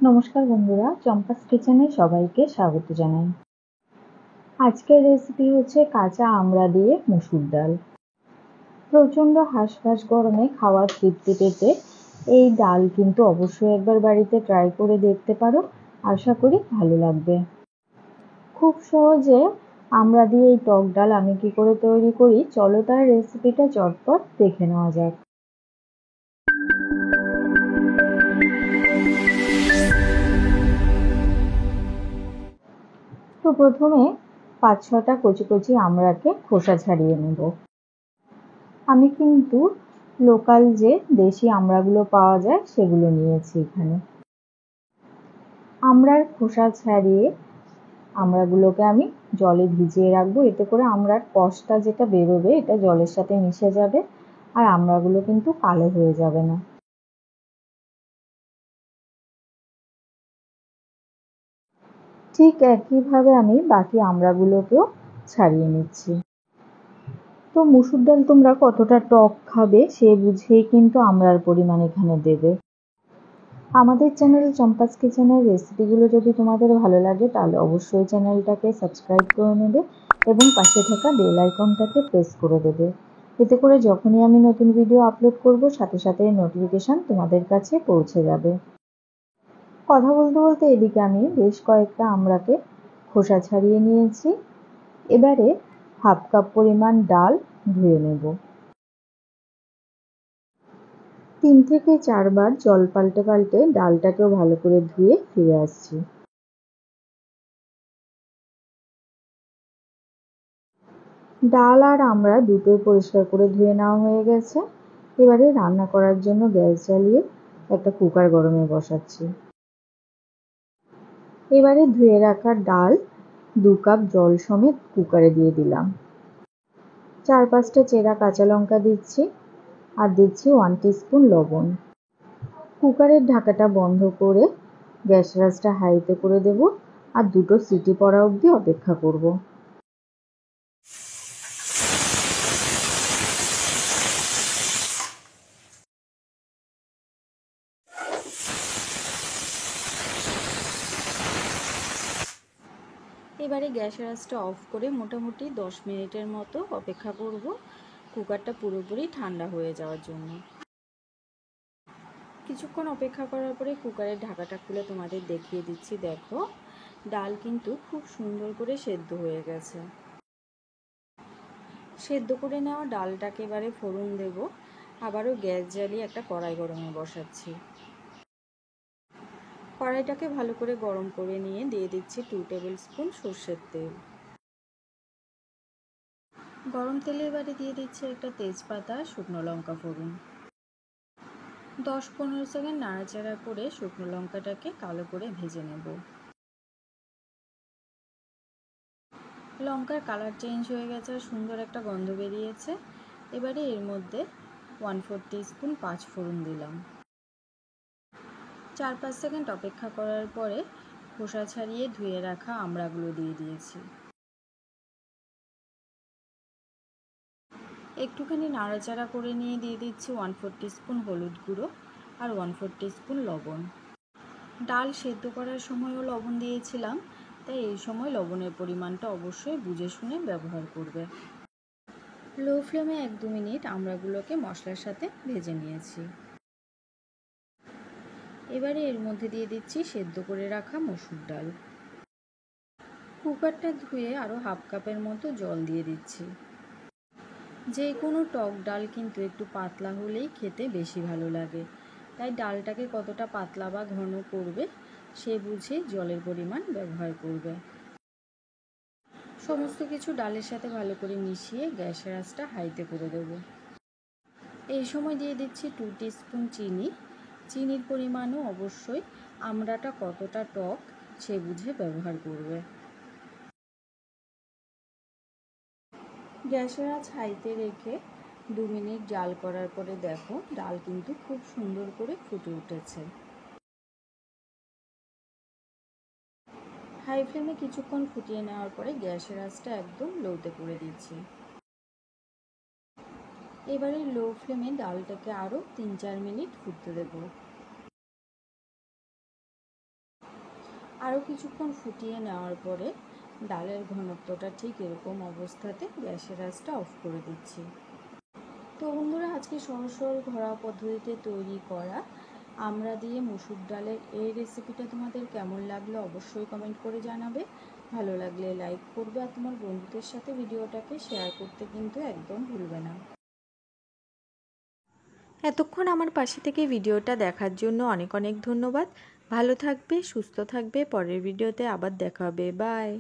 নমস্কার বন্ধুরা, চম্পাস কিচেনে সবাইকে স্বাগত জানাই। আজকের রেসিপি হচ্ছে কাঁচা আমড়া দিয়ে মসুর ডাল। প্রচণ্ড হাঁসফাঁস গরমে খাওয়ার তৃপ্তি পেতে এই ডাল কিন্তু অবশ্যই একবার বাড়িতে ট্রাই করে দেখতে পারো। আশা করি ভালো লাগবে। খুব সহজে আমড়া দিয়ে এই টক ডাল আমি কি করে তৈরি করি, চলো তার রেসিপিটা চটপট দেখে নেওয়া যাক। তো প্রথমে 5-6টা কচি কচি আমড়াকে খোসা ছাড়িয়ে নেব। আমি কিন্তু লোকাল যে দেশি আমড়াগুলো পাওয়া যায় সেগুলো নিয়েছি এখানে। আমড়ার খোসা ছাড়িয়ে আমড়াগুলোকে আমি জলে ভিজিয়ে রাখবো, এতে করে আমড়ার কষটা যেটা বেরোবে এটা জলের সাথে মিশে যাবে আর আমড়াগুলো কিন্তু কালো হয়ে যাবে না। ঠিক একইভাবে আমি বাকি আমড়াগুলোকেও ছাড়িয়ে নিচ্ছি। তো মসুর ডাল তোমরা কতটা টক খাবে সে বুঝেই কিন্তু আমড়ার পরিমাণ এখানে দেবে। আমাদের চ্যানেল চম্পাস কিচেনের রেসিপিগুলো যদি তোমাদের ভালো লাগে তাহলে অবশ্যই চ্যানেলটাকে সাবস্ক্রাইব করে নেবে এবং পাশে থাকা বেল আইকনটাকে প্রেস করে দেবে। এতে করে যখনই আমি নতুন ভিডিও আপলোড করব সাথে সাথে নোটিফিকেশান তোমাদের কাছে পৌঁছে যাবে। কথা বলতে বলতে এদিকে আমি বেশ কয়েকটা আমড়াকে খোসা ছাড়িয়ে নিয়েছি। এবারে 1/2 কাপ পরিমাণ ডাল ধুয়ে নেব। 3 থেকে 4 বার জল পাল্টে পাল্টে ডালটাকেও ভালো করে ধুয়ে ফিরে আসছি। ডাল আর আমড়া দুটোই পরিষ্কার করে ধুয়ে নেওয়া হয়ে গেছে। এবারে রান্না করার জন্য গ্যাস জ্বালিয়ে একটা কুকার গরমে বসাচ্ছি। এবারে ধুয়ে রাখা ডাল 2 কাপ জল সমেত কুকারে দিয়ে দিলাম। 4-5টা চেরা কাঁচা লঙ্কা দিচ্ছি আর দিচ্ছি 1 টিস্পুন লবণ। কুকারের ঢাকাটা বন্ধ করে গ্যাসের আঁচটা হাইতে করে দেব আর 2টো সিটি পড়া অবধি অপেক্ষা করব। এবারে গ্যাসের আঁচটা অফ করে মোটামুটি 10 মিনিটের মতো অপেক্ষা করব কুকারটা পুরোপুরি ঠান্ডা হয়ে যাওয়ার জন্য। কিছুক্ষণ অপেক্ষা করার পরে কুকারের ঢাকাটা খুলে তোমাদের দেখিয়ে দিচ্ছি। দেখো, ডাল কিন্তু খুব সুন্দর করে সেদ্ধ হয়ে গেছে। সেদ্ধ করে নেওয়া ডালটাকে এবারে ফোড়ন দেব। আবারও গ্যাস জ্বালিয়ে একটা কড়াই গরমে বসাচ্ছি। কড়াইটাকে ভালো করে গরম করে নিয়ে দিয়ে দিচ্ছি 2 টেবিল স্পুন সর্ষের তেল। গরম তেলে এবারে দিয়ে দিচ্ছি একটা তেজপাতা, শুকনো লঙ্কা ফোড়ন। 10-15 সেকেন্ড নাড়াচাড়া করে শুকনো লঙ্কাটাকে কালো করে ভেজে নেব। লঙ্কার কালার চেঞ্জ হয়ে গেছে আর সুন্দর একটা গন্ধ বেরিয়েছে। এবারে এর মধ্যে 1/4 টিস্পুন পাঁচফোড়ন দিলাম। 4-5 সেকেন্ড অপেক্ষা করার পরে খোসা ছাড়িয়ে ধুয়ে রাখা আমড়াগুলো দিয়ে দিয়েছি। একটুখানি নাড়াচাড়া করে নিয়ে দিয়ে দিচ্ছি 1/4 টিস্পুন হলুদ গুঁড়ো আর 1/4 টিস্পুন লবণ। ডাল সেদ্ধ করার সময়ও লবণ দিয়েছিলাম, তাই এই সময় লবণের পরিমাণটা অবশ্যই বুঝে শুনে ব্যবহার করবে। লো ফ্লেমে 1-2 মিনিট আমড়াগুলোকে মশলার সাথে ভেজে নিয়েছি। এবারে এর মধ্যে দিয়ে দিচ্ছি সেদ্ধ করে রাখা মসুর ডাল। কুকারটা ধুয়ে আরও 1/2 কাপের মতো জল দিয়ে দিচ্ছি। যে কোনো টক ডাল কিন্তু একটু পাতলা হলেই খেতে বেশি ভালো লাগে, তাই ডালটাকে কতটা পাতলা বা ঘন করবে সে বুঝে জলের পরিমাণ ব্যবহার করবে। সমস্ত কিছু ডালের সাথে ভালো করে মিশিয়ে গ্যাসের আঁচটা হাইতে করে দেব। এই সময় দিয়ে দিচ্ছি 2 টিস্পুন চিনি। চিনির পরিমাণও অবশ্যই আমড়াটা কতটা টক সে বুঝে ব্যবহার করবে। গ্যাসের আঁচ হাইতে রেখে 2 মিনিট জাল করার পরে দেখো ডাল কিন্তু খুব সুন্দর করে ফুটে উঠেছে। হাই ফ্লেমে কিছুক্ষণ ফুটিয়ে নেওয়ার পরে গ্যাসের আঁচটা একদম লোতে করে দিচ্ছি। এবারে লো ফ্লেমে ডালটাকে আরও 3-4 মিনিট ফুটতে দেব। আরও কিছুক্ষণ ফুটিয়ে নেওয়ার পরে ডালের ঘনত্বটা ঠিক এরকম অবস্থাতে গ্যাসের আঁচটা অফ করে দিচ্ছি। তো বন্ধুরা, আজকে সহজ সরল ঘরোয়া পদ্ধতিতে তৈরি করা আমড়া দিয়ে মসুর ডালের এই রেসিপিটা তোমাদের কেমন লাগলো অবশ্যই কমেন্ট করে জানাবে। ভালো লাগলে লাইক করবে আর তোমার বন্ধুদের সাথে ভিডিওটাকে শেয়ার করতে কিন্তু একদম ভুলবে না। এতক্ষণ আমার পাশে থেকে ভিডিওটা দেখার জন্য অনেক অনেক ধন্যবাদ। ভালো থাকবে, সুস্থ থাকবে। পরের ভিডিওতে আবার দেখা হবে। বাই।